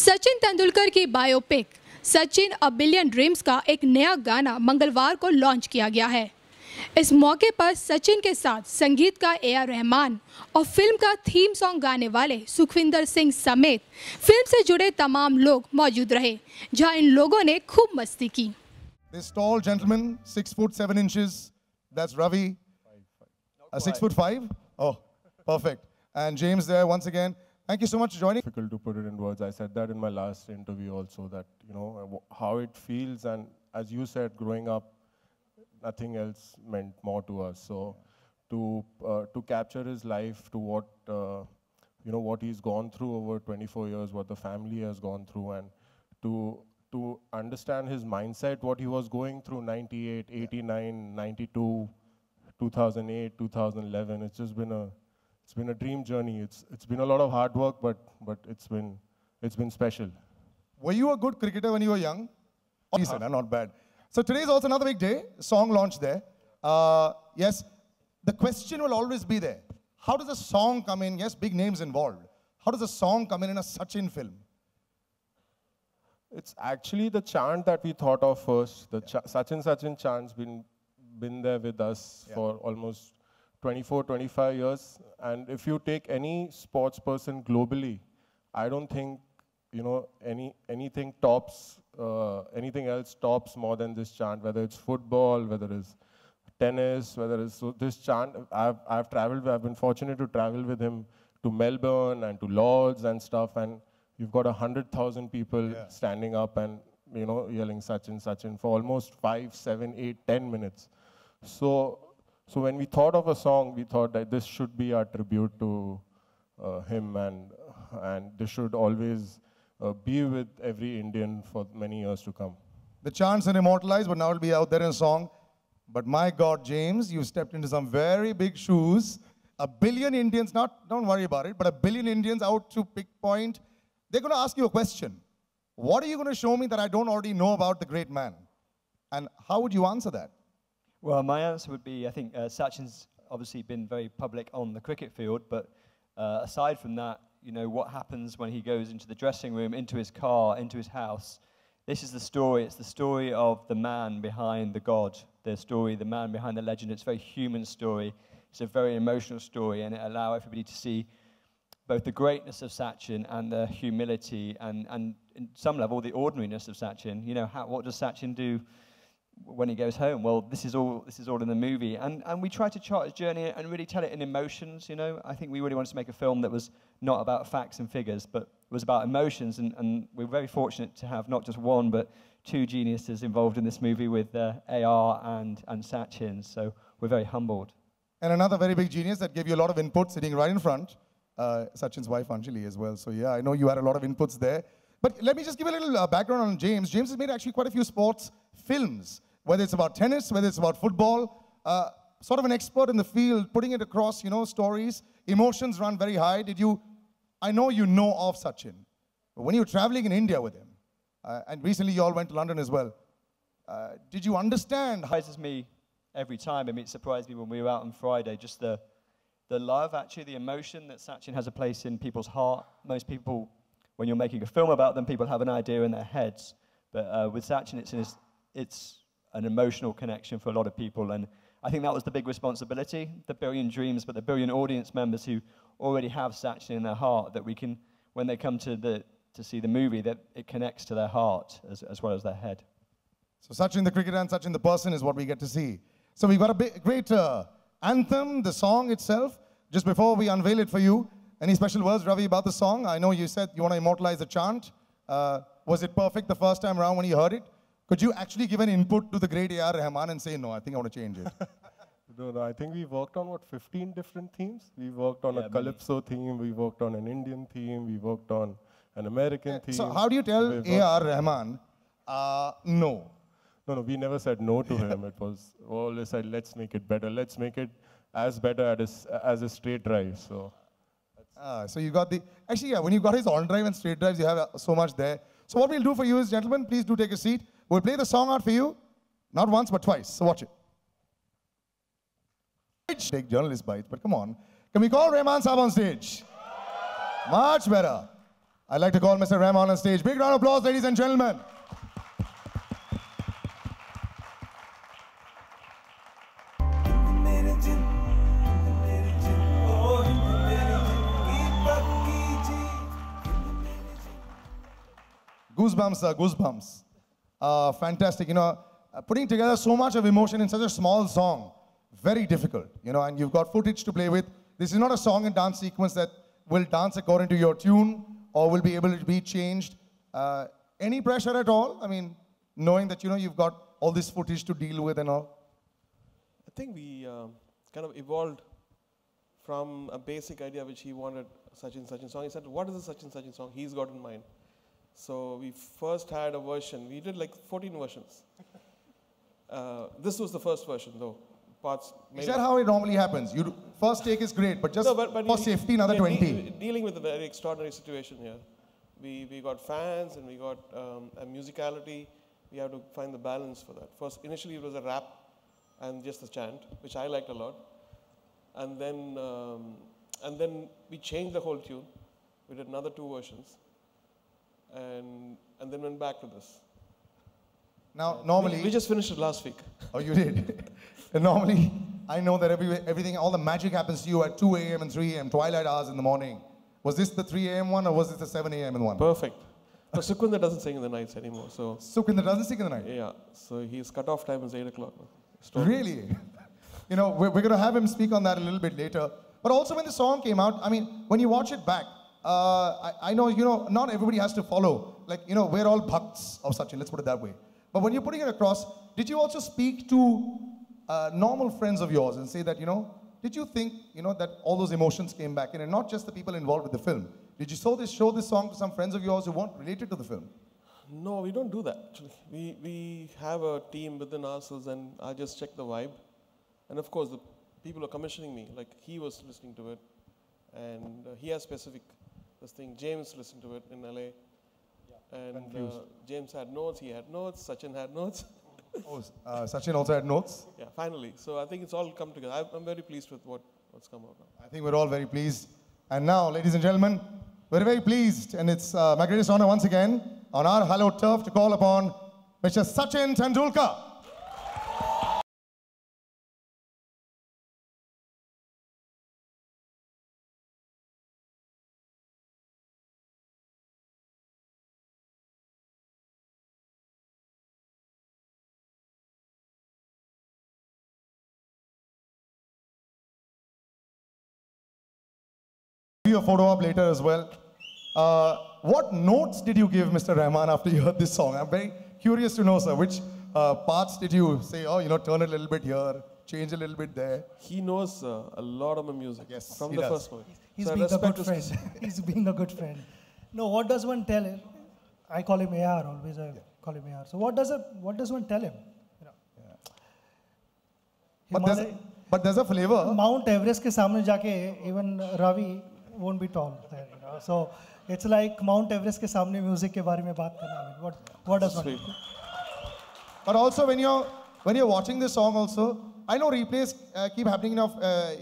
सचिन तेंदुलकर की biopic Sachin a billion dreams का एक नया गाना मंगलवार को लॉन्च किया गया है। इस मौके पर सचिन के साथ संगीतकार AR रहमान और फिल्म का थीम सॉन्ग गाने वाले सुखविंदर सिंह समेत फिल्म से जुड़े तमाम लोग मौजूद रहे, जहां इन लोगों ने खूब मस्ती की। This tall gentleman, 6 foot 7 inches, that's Ravi. 6'5"? Oh, perfect. And James there once again. Thank you so much for joining. Difficult to put it in words. I said that in my last interview also, that, you know, how it feels, and as you said, growing up, nothing else meant more to us. So to capture his life, to what, you know, what he's gone through over 24 years, what the family has gone through, and to understand his mindset, what he was going through 98, 89, 92, 2008, 2011. It's just been a dream journey. It's been a lot of hard work, but it's been special. Were you a good cricketer when you were young? Decent, not bad. So today is also another big day. Song launch there. Yes, the question will always be there. How does a song come in? Yes, big names involved. How does a song come in a Sachin film? It's actually the chant that we thought of first. The Sachin chant's been there with us for almost 24, 25 years. And if you take any sports person globally, I don't think, you know, anything else tops more than this chant, whether it's football, whether it's tennis, whether it's this chant. I've been fortunate to travel with him to Melbourne and to Lords and stuff, and you've got 100,000 people standing up and, you know, yelling Sachin, Sachin for almost 5, 7, 8, 10 minutes. So when we thought of a song, we thought that this should be our tribute to him, and this should always be with every Indian for many years to come. The chants are immortalized, but now it'll be out there in a song. But my God, James, you stepped into some very big shoes. A billion Indians, don't worry about it, but a billion Indians out to pick point. They're going to ask you a question. What are you going to show me that I don't already know about the great man? And how would you answer that? Well, my answer would be, I think Sachin's obviously been very public on the cricket field, but aside from that, you know, what happens when he goes into the dressing room, into his car, into his house. This is the story. It's the story of the man behind the God, the man behind the legend. It's a very human story. It's a very emotional story, and it allows everybody to see both the greatness of Sachin and the humility and in some level, the ordinariness of Sachin. You know, what does Sachin do when he goes home? Well, this is all in the movie, and we try to chart his journey and really tell it in emotions. You know, I think we really wanted to make a film that was not about facts and figures, but was about emotions, and we're very fortunate to have not just one but two geniuses involved in this movie with AR and Sachin. So we're very humbled. And another very big genius that gave you a lot of input, sitting right in front, Sachin's wife Anjali as well. So yeah, I know you had a lot of inputs there. But let me just give a little background on James. James has made actually quite a few sports films, whether it's about tennis, whether it's about football, sort of an expert in the field, putting it across, you know, stories. Emotions run very high. I know you know of Sachin, but when you were traveling in India with him, and recently you all went to London as well, did you understand? It surprises me every time. I mean, it surprised me when we were out on Friday, just the love, actually, the emotion that Sachin has a place in people's heart. Most people, when you're making a film about them, people have an idea in their heads. But with Sachin, it's an emotional connection for a lot of people. And I think that was the big responsibility, the billion dreams, but the billion audience members who already have Sachin in their heart, that we can, when they come to see the movie, that it connects to their heart as well as their head. So Sachin the cricketer and Sachin the person is what we get to see. So we've got a great anthem, the song itself. Just before we unveil it for you, any special words, Ravi, about the song? I know you said you want to immortalize the chant. Was it perfect the first time around when you heard it? Could you actually give an input to the great AR Rahman and say, no, I think I want to change it? No, I think we worked on, 15 different themes? We worked on a Calypso theme, we worked on an Indian theme, we worked on an American theme. So how do you tell AR Rahman, no? No, we never said no to him. It was always said, let's make it better. Let's make it as better as a straight drive. So you got actually, yeah, when you got his on drive and straight drives, you have so much there. So what we'll do for you is, gentlemen, please do take a seat. We'll play the song out for you, not once, but twice. So watch it. Take journalist bites, but come on. Can we call Rahman Saab on stage? Much better. I'd like to call Mr. Rahman on stage. Big round of applause, ladies and gentlemen. Goosebumps, goosebumps. Fantastic. You know, putting together so much of emotion in such a small song, very difficult. You know, and you've got footage to play with. This is not a song and dance sequence that will dance according to your tune or will be able to be changed. Any pressure at all? I mean, knowing that, you know, you've got all this footage to deal with and all? I think we kind of evolved from a basic idea which he wanted, Sachin song. He said, what is the Sachin song he's got in mind? So we first had a version. We did like 14 versions. This was the first version, though. Is that how it normally happens? First take is great, but just for safety, another 20. Dealing with a very extraordinary situation here. We got fans and we got a musicality. We have to find the balance for that. First, initially it was a rap and just a chant, which I liked a lot. And then we changed the whole tune. We did another 2 versions. And then went back to this. Now, normally... We just finished it last week. Oh, you did? And normally, I know that everything, all the magic happens to you at 2 a.m. and 3 a.m., twilight hours in the morning. Was this the 3 a.m. one or was this the 7 a.m. one? Perfect. But Sukhwinder doesn't sing in the nights anymore, so... Sukhwinder doesn't sing in the night? Yeah, so his cutoff time is 8 o'clock. Really? You know, we're going to have him speak on that a little bit later. But also when the song came out, I mean, when you watch it back, I know, you know, not everybody has to follow. Like, you know, we're all bhakts of Sachin, let's put it that way. But when you're putting it across, did you also speak to normal friends of yours and say that, you know, did you think, you know, that all those emotions came back in, and not just the people involved with the film? Did you show this song to some friends of yours who weren't related to the film? No, we don't do that, actually. We have a team within ourselves, and I just check the vibe. And of course, the people are commissioning me, like he was listening to it, and he has specific this thing. James listened to it in LA. And James had notes, he had notes, Sachin had notes. Oh, Sachin also had notes? Yeah, finally. So I think it's all come together. I'm very pleased with what's come out now. I think we're all very pleased. And now, ladies and gentlemen, we're very pleased, and it's my greatest honor once again on our hallowed turf to call upon Mr. Sachin Tendulkar. A photo up later as well. What notes did you give Mr. Rahman after you heard this song? I'm very curious to know, sir. Which parts did you say, oh, you know, turn it a little bit here, change a little bit there? He knows a lot of my music. Yes, from the first moment. He's being a good friend. He's being a good friend. No, what does one tell him? I call him AR always. I call him AR. So what does one tell him? You know, but there's a flavor. Mount Everest ke samne jaake even Ravi won't be tall there, you know. So it's like Mount Everest ke samne music ke bare mein baat karna. I mean, what does one do? But also when you're watching this song also, I know replays keep happening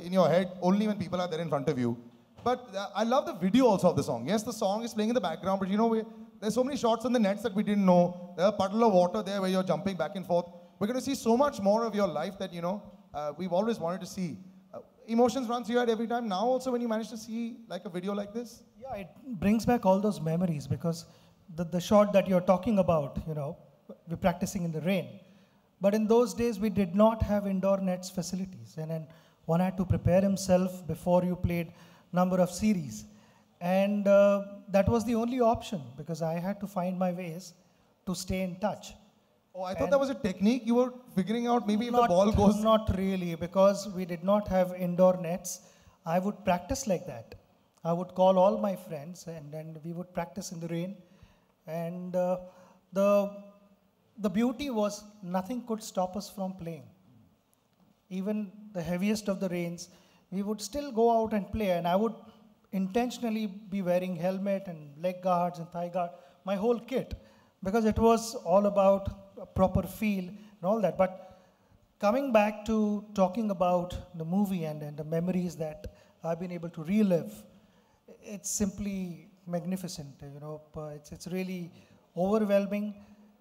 in your head only when people are there in front of you. But I love the video also of the song. Yes, the song is playing in the background, but you know, there's so many shots on the nets that we didn't know. There's a puddle of water there where you're jumping back and forth. We're going to see so much more of your life that, you know, we've always wanted to see. Emotions run through your head every time. Now also when you manage to see like a video like this? Yeah, it brings back all those memories because the shot that you're talking about, you know, we're practicing in the rain. But in those days, we did not have indoor nets facilities. And then one had to prepare himself before you played number of series. And that was the only option because I had to find my ways to stay in touch. Oh, I thought that was a technique you were figuring out, maybe if the ball goes... Not really, because we did not have indoor nets. I would practice like that. I would call all my friends and then we would practice in the rain. And the beauty was nothing could stop us from playing. Even the heaviest of the rains, we would still go out and play, and I would intentionally be wearing helmet and leg guards and thigh guard, my whole kit, because it was all about a proper feel and all that. But coming back to talking about the movie and the memories that I've been able to relive, it's simply magnificent. It's really overwhelming.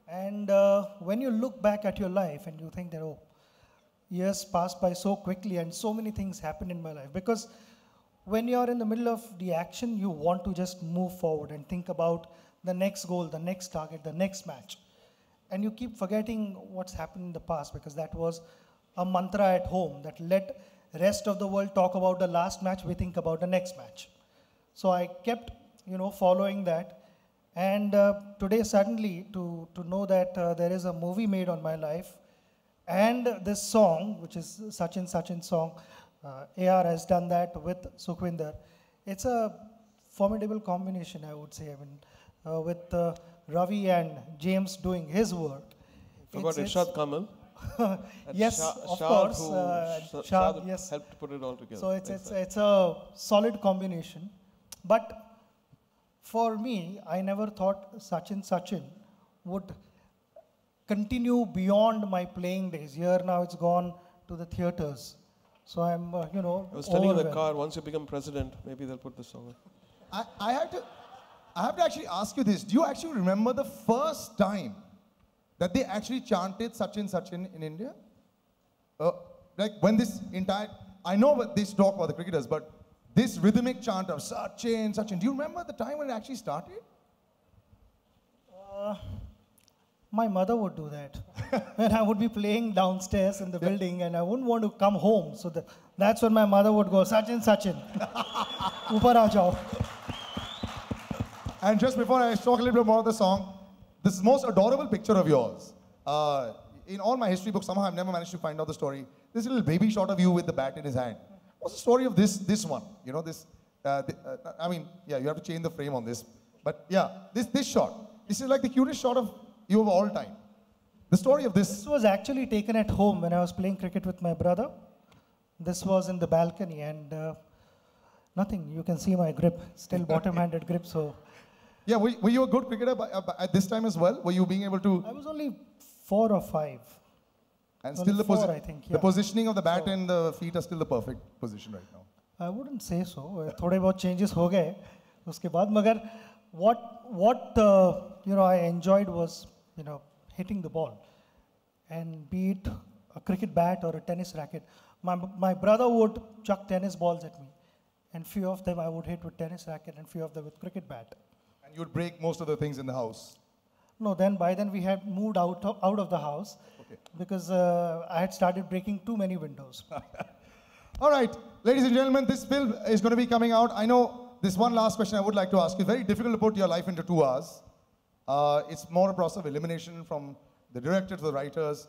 And when you look back at your life and you think that, oh, years passed by so quickly and so many things happened in my life. Because when you're in the middle of the action, you want to just move forward and think about the next goal, the next target, the next match. And you keep forgetting what's happened in the past, because that was a mantra at home that let rest of the world talk about the last match, we think about the next match. So I kept, following that. And today suddenly to know that there is a movie made on my life, and this song, which is Sachin's song, AR has done that with Sukhwinder. It's a formidable combination, I would say. I mean, with Ravi and James doing his work. Forgot Irshad Kamal. Yes, of course. Shad yes. helped put it all together. So it's a solid combination. But for me, I never thought Sachin would continue beyond my playing days. Here now it's gone to the theaters. So I'm, I was telling you in the car, once you become president, maybe they'll put this song on. I have to actually ask you this. Do you actually remember the first time that they actually chanted Sachin in India? Like when this entire, I know what this talk about the cricketers, but this rhythmic chant of Sachin, do you remember the time when it actually started? My mother would do that. And I would be playing downstairs in the building and I wouldn't want to come home. So that's when my mother would go, Sachin. Upar aa jao. And just before I talk a little bit more of the song, this most adorable picture of yours. In all my history books, somehow I've never managed to find out the story. This little baby shot of you with the bat in his hand. What's the story of this one? You have to change the frame on this. But yeah, this shot. This is like the cutest shot of you of all time. The story of this. This was actually taken at home when I was playing cricket with my brother. This was in the balcony and nothing. You can see my grip, still bottom-handed grip. So. Yeah, were you a good cricketer at this time as well? Were you being able to? I was only 4 or 5. And only still four, I think, yeah. The positioning of the bat and the feet are still the perfect position right now. I wouldn't say so. थोड़े बहुत changes हो गए उसके बाद, मगर what I enjoyed was hitting the ball, and be it a cricket bat or a tennis racket. My brother would chuck tennis balls at me, and few of them I would hit with tennis racket and few of them with cricket bat. And you would break most of the things in the house. No, by then we had moved out of the house, okay, because I had started breaking too many windows. All right, ladies and gentlemen, this film is going to be coming out. I know this one last question I would like to ask you. Very difficult to put your life into 2 hours. It's more a process of elimination from the director to the writers.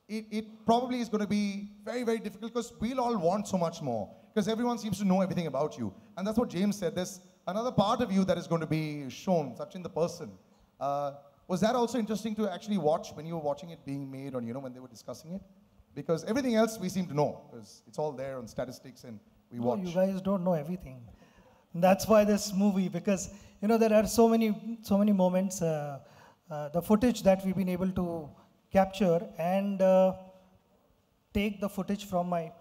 It probably is going to be very, very difficult because we'll all want so much more, because everyone seems to know everything about you. And that's what James said. There's another part of you that is going to be shown, Sachin the person. Was that also interesting to actually watch when you were watching it being made, or when they were discussing it? Because everything else we seem to know, because it's all there on statistics and we watch. You guys don't know everything. That's why this movie, because there are so many moments, the footage that we've been able to capture, and take the footage from my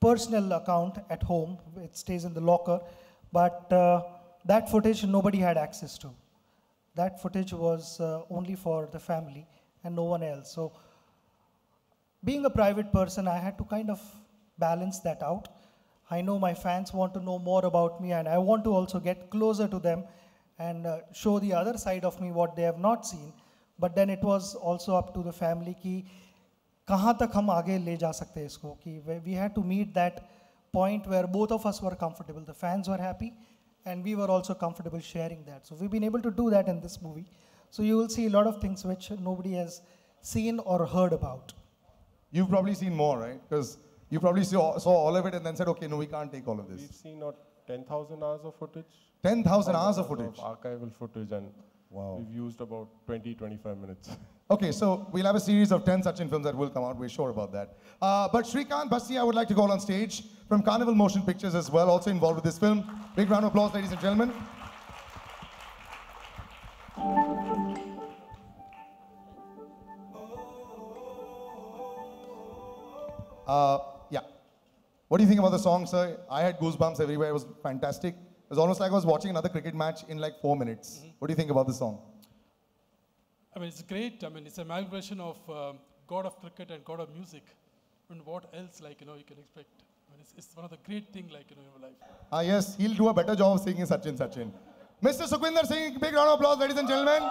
personal account at home. It stays in the locker, but that footage nobody had access to. That footage was only for the family and no one else. So being a private person, I had to kind of balance that out. I know my fans want to know more about me, and I want to also get closer to them and show the other side of me, what they have not seen. But then it was also up to the family कि कहाँ तक हम आगे ले जा सकते हैं इसको, कि we had to meet that point where both of us were comfortable. The fans were happy and we were also comfortable sharing that. So we've been able to do that in this movie. So you will see a lot of things which nobody has seen or heard about. You've probably seen more, right? Because you probably saw all of it and then said, okay, no, we can't take all of this. We've seen 10,000 hours of footage. 10,000 hours of footage? Of archival footage, and we've used about 20-25 minutes. Okay, so we'll have a series of 10 Sachin films that will come out. We're sure about that. But Shrikant Basti, I would like to call on stage from Carnival Motion Pictures as well, also involved with this film. Big round of applause, ladies and gentlemen. Yeah. What do you think about the song, sir? I had goosebumps everywhere. It was fantastic. was almost like I was watching another cricket match in like 4 minutes. What do you think about the song? I mean, it's great. I mean, it's a amalgamation of God of cricket and God of music. And what else, like, you know, you can expect? I mean, it's one of the great things, like, you know, in your life. Ah, yes, he'll do a better job of singing Sachin, Sachin. Mr. Sukhwinder Singh, big round of applause, ladies and gentlemen.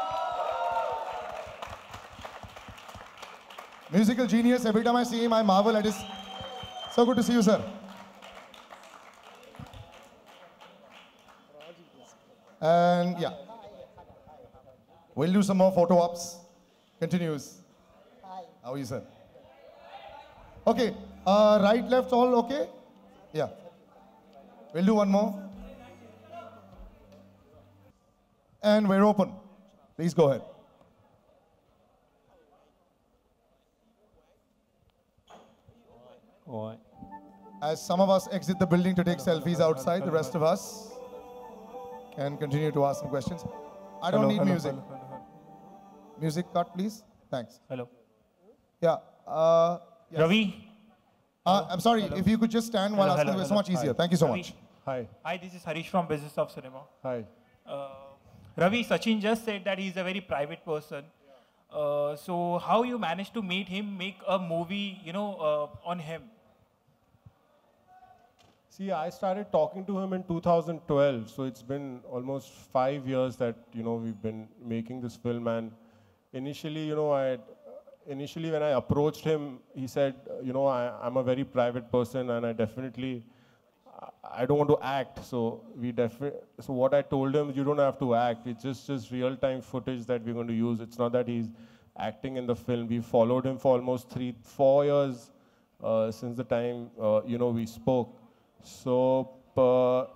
Musical genius. Every time I see him, I marvel at his... So good to see you, sir. And yeah. We'll do some more photo ops. Continues. How are you, sir? Okay. Right, left, all okay? Yeah. We'll do one more. And we're open. Please go ahead. All right. As some of us exit the building to take selfies outside, the rest of us can continue to ask some questions. I don't need music. Music cut, please. Thanks. Hello. Yeah. Yes. Ravi. I'm sorry, if you could just stand while asking, it's so much easier. Thank you so much. Hi. Hi, this is Harish from Business of Cinema. Hi. Ravi, Sachin just said that he's a very private person. So how you managed to meet him, make a movie, you know, on him? See, I started talking to him in 2012, so it's been almost 5 years that, you know, we've been making this film. And initially, you know, initially when I approached him, he said, you know, I'm a very private person and I don't want to act. So so what I told him, you don't have to act. It's just real-time footage that we're going to use. It's not that he's acting in the film. We followed him for almost 4 years since the time, you know, we spoke. So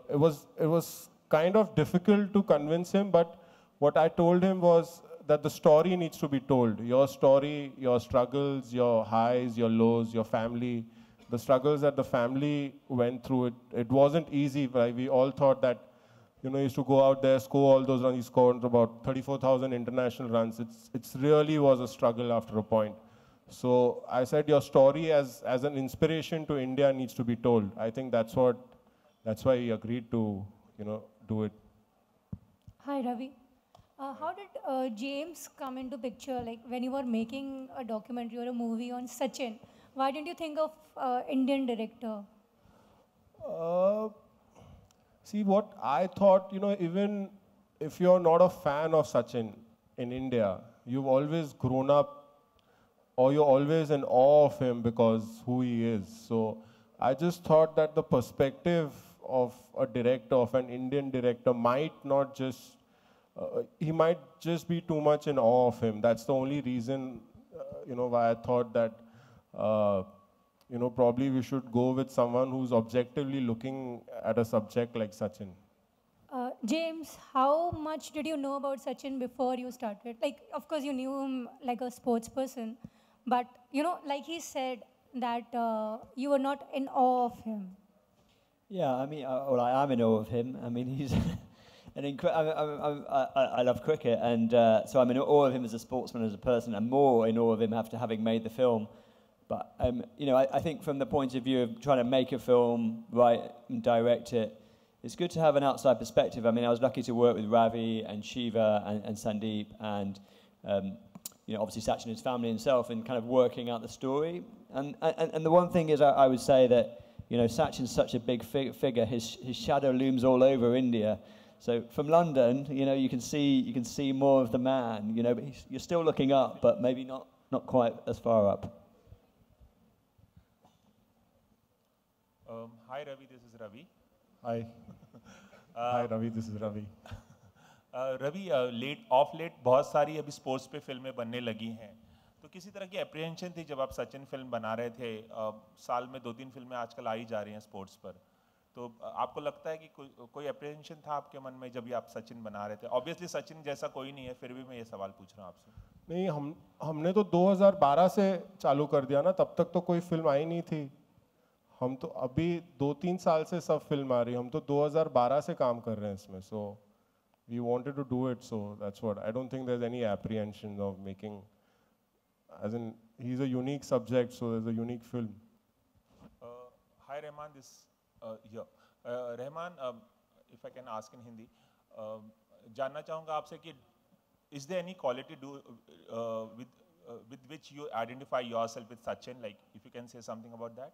it was kind of difficult to convince him, but what I told him was that the story needs to be told. Your story, your struggles, your highs, your lows, your family, the struggles that the family went through. It wasn't easy. Right? We all thought that, you know, he used to go out there, score all those runs. He scored about 34,000 international runs. It really was a struggle after a point. So I said your story as an inspiration to India needs to be told. I think that's why he agreed to, you know, do it. Hi, Ravi. How did James come into picture? Like when you were making a documentary or a movie on Sachin, why didn't you think of Indian director? See, what I thought, you know, even if you're not a fan of Sachin in India, you've always grown up or you're always in awe of him because who he is. So I just thought that the perspective of a director, of an Indian director, might not just, he might just be too much in awe of him. That's the only reason, you know, why I thought that, you know, probably we should go with someone who's objectively looking at a subject like Sachin. James, how much did you know about Sachin before you started? Like, of course, you knew him like a sports person, but, you know, like he said that you were not in awe of him. Yeah, I mean, well, I am in awe of him. I mean, he's I love cricket, and so I'm in awe of him as a sportsman, as a person, and more in awe of him after having made the film. But, you know, I think from the point of view of trying to make a film, write and direct it, it's good to have an outside perspective. I mean, I was lucky to work with Ravi and Shiva and Sandeep and, you know, obviously Sachin and his family himself and kind of working out the story. And the one thing is I would say that, you know, Sachin's such a big figure. His shadow looms all over India. So from London, you know, you can see more of the man, you know, but you're still looking up, but maybe not quite as far up. Hi Ravi, this is Ravi. Hi. Hi Ravi, this is Ravi. Ravi of late बहुत सारी अभी sports पे फिल्में बनने लगी हैं, तो किसी तरह की एप्रीहेंशन थी जब आप सचिन फिल्म बना रहे थे? साल में 2-3 फिल्में आजकल आ ही जा रही हैं स्पोर्ट्स पर, तो आपको लगता है कि कोई एप्रीहेंशन था आपके मन में जब आप सचिन बना रहे थे? ऑब्वियसली सचिन जैसा कोई नहीं है, फिर भी मैं ये सवाल पूछ रहा हूँ आपसे। नहीं, हमने तो 2012 से चालू कर दिया ना, तब तक तो कोई फिल्म आई नहीं थी। हम तो अभी 2-3 साल से सब फिल्म आ रही है, हम तो 2012 से काम कर रहे हैं इसमें। सो we wanted to do it, so that's what. I don't think there's any apprehension of making, as in, he's a unique subject, so there's a unique film. Hi Rahman, this here. Rahman, if I can ask in Hindi, जानना चाहूँगा आपसे कि is there any quality with which you identify yourself with Sachin? Like, if you can say something about that.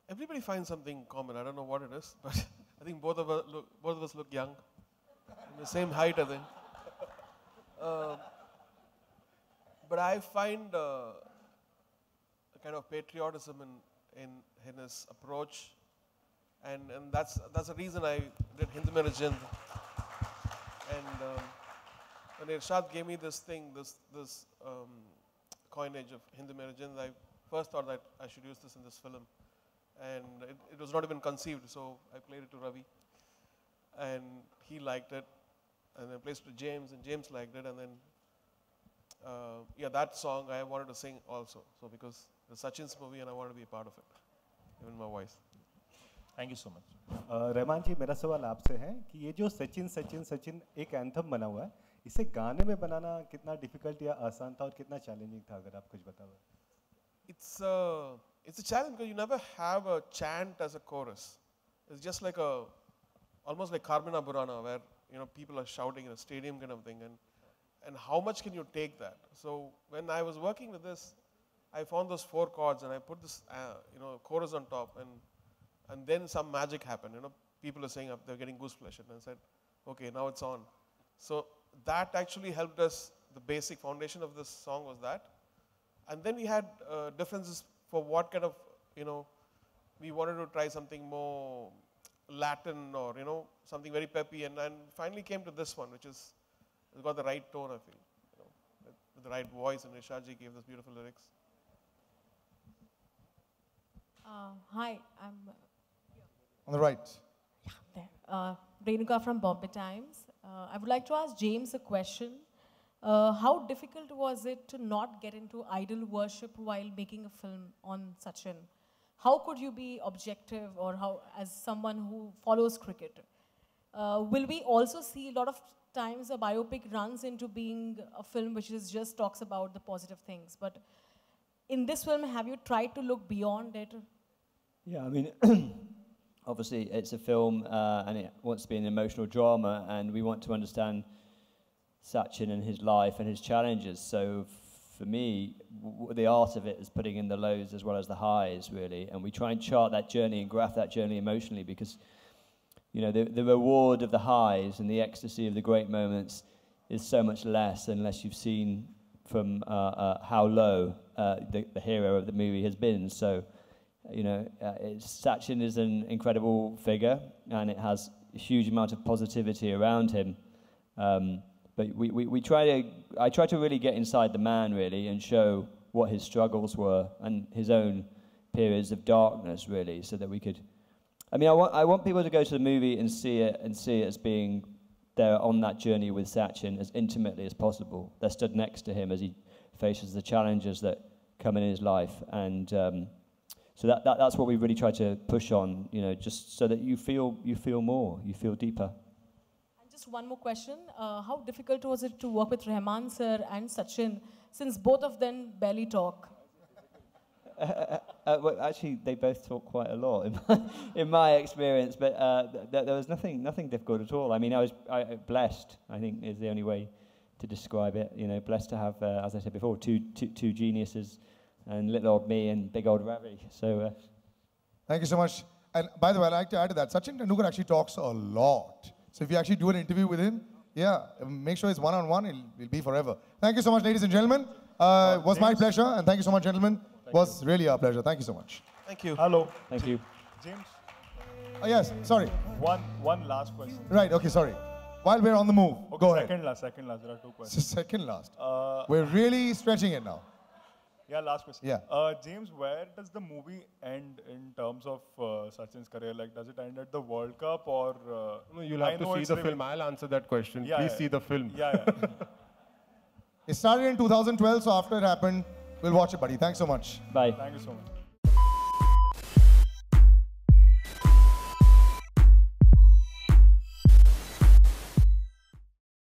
Everybody finds something common. I don't know what it is, but I think both of us look young, the same height, I think. But I find a kind of patriotism in his approach, and that's the reason I did Hind Mein Jind. And when Irshad gave me this coinage of Hind Mein Jind, I first thought that I should use this in this film. And it was not even conceived, so I played it to Ravi. And he liked it. And I played it to James, and James liked it. And then, yeah, that song I wanted to sing also. So because it's Sachin's movie and I wanted to be a part of it, even my voice. Thank you so much. Rahman जी, मेरा सवाल आपसे है कि ये जो सचिन सचिन सचिन एक anthem बना हुआ है, इसे गाने में बनाना कितना डिफिकल्ट या आसान था और कितना चैलेंजिंग था, अगर आप कुछ बताओ? It's a challenge because you never have a chant as a chorus. It's just like almost like Carmina Burana, where people are shouting in a stadium kind of thing, and how much can you take that? So when I was working with this, I found those 4 chords and I put this chorus on top, and then some magic happened. People are saying they're getting gooseflesh, and I said, okay, now it's on. So that actually helped us. The basic foundation of this song was that. And then we had differences for what kind of, we wanted to try something more Latin or, something very peppy. And finally came to this one, which has got the right tone, I feel. With the right voice, and Irshadji gave those beautiful lyrics. Hi, I'm... On the right. Yeah, there. Renuka from Bombay Times. I would like to ask James a question. How difficult was it to not get into idol worship while making a film on Sachin? How could you be objective, or how, as someone who follows cricket? Will we also see a lot of times a biopic runs into being a film which is just talks about the positive things? But in this film, have you tried to look beyond it? Yeah, I mean, obviously it's a film and it wants to be an emotional drama, and we want to understand Sachin and his life and his challenges. So for me, the art of it is putting in the lows as well as the highs, really. And we try and chart that journey and graph that journey emotionally, because the reward of the highs and the ecstasy of the great moments is so much less unless you've seen from how low the hero of the movie has been. So, Sachin is an incredible figure, and it has a huge amount of positivity around him. But I try to really get inside the man, really, and show what his struggles were and his own periods of darkness, really, so that we could... I mean, I want people to go to the movie and see it as being there on that journey with Sachin as intimately as possible. They're stood next to him as he faces the challenges that come in his life. And so that's what we really try to push on, just so that you feel more, you feel deeper. Just one more question. How difficult was it to work with Rahman sir and Sachin, since both of them barely talk? Well, actually, they both talk quite a lot in my experience, but there was nothing difficult at all. I mean, I was blessed, I think, is the only way to describe it. Blessed to have, as I said before, two geniuses, and little old me and big old Ravi. So, thank you so much. And by the way, I'd like to add to that, Sachin Tendulkar actually talks a lot. So if you actually do an interview with him, make sure it's one-on-one, it'll be forever. Thank you so much, ladies and gentlemen. It was my pleasure, and thank you so much, gentlemen. It was really our pleasure. Thank you so much. Thank you. Hello. Thank you. James? Yes, sorry. One last question. Right, okay, sorry. While we're on the move, okay, go ahead. Second last. There are 2 questions. Second last. We're really stretching it now. Yeah, last question. Yeah. James, where does the movie end in terms of Sachin's career? Like, does it end at the World Cup, or... No, you'll have to see the film. I'll answer that question. Please see the film. Yeah. It started in 2012, so after it happened, we'll watch it, buddy. Thanks so much. Bye. Thank you so much.